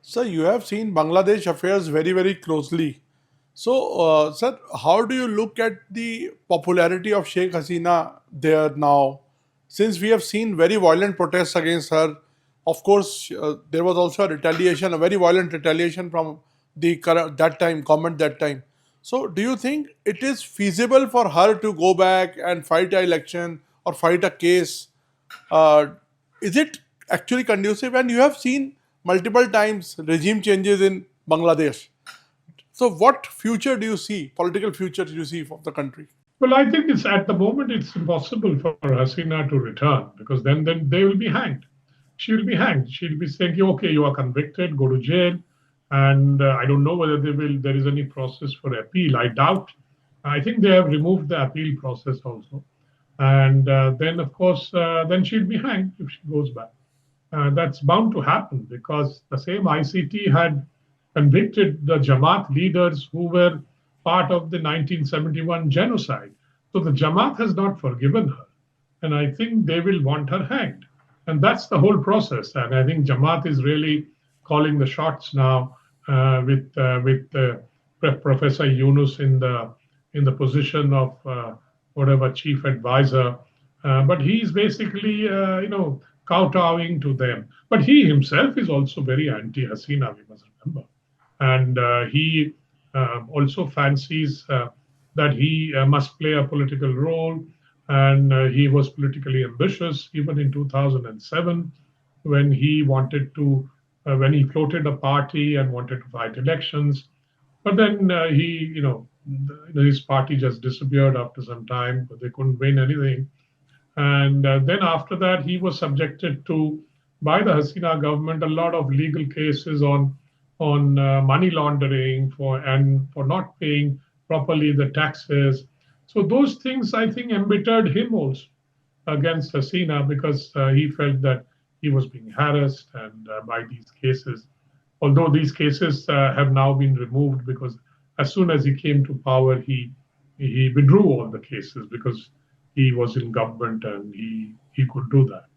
Sir, you have seen Bangladesh affairs very, very closely. So, sir, how do you look at the popularity of Sheikh Hasina there now? Since we have seen very violent protests against her, of course, there was also a retaliation, a very violent retaliation from the that time government that time. So, do you think it is feasible for her to go back and fight an election or fight a case? uh, is it actually conducive? And you have seen multiple times regime changes in Bangladesh. So, what future do you see, political future do you see for the country? Well, I think it's at the moment it's impossible for Hasina to return because then they will be hanged. She will be hanged. She'll be saying, "Okay, you are convicted, go to jail," and I don't know whether there is any process for appeal. I doubt. I think they have removed the appeal process also, and then of course then she'll be hanged if she goes back. That's bound to happen because the same ICT had convicted the Jamaat leaders who were part of the 1971 genocide. So the Jamaat has not forgiven her. And I think they will want her hanged. And that's the whole process. And I think Jamaat is really calling the shots now with Professor Yunus in the position of whatever chief advisor. But he's basically, kowtowing to them. But he himself is also very anti-Hasina, we must remember. And he also fancies that he must play a political role. And he was politically ambitious even in 2007 when he wanted to, when he floated a party and wanted to fight elections. But then his party just disappeared after some time, but they couldn't win anything. And then after that, he was subjected to, by the Hasina government, a lot of legal cases on money laundering for not paying properly the taxes. So those things, I think, embittered him also against Hasina because he felt that he was being harassed and by these cases. Although these cases have now been removed because as soon as he came to power, he withdrew all the cases because he was in government and he could do that.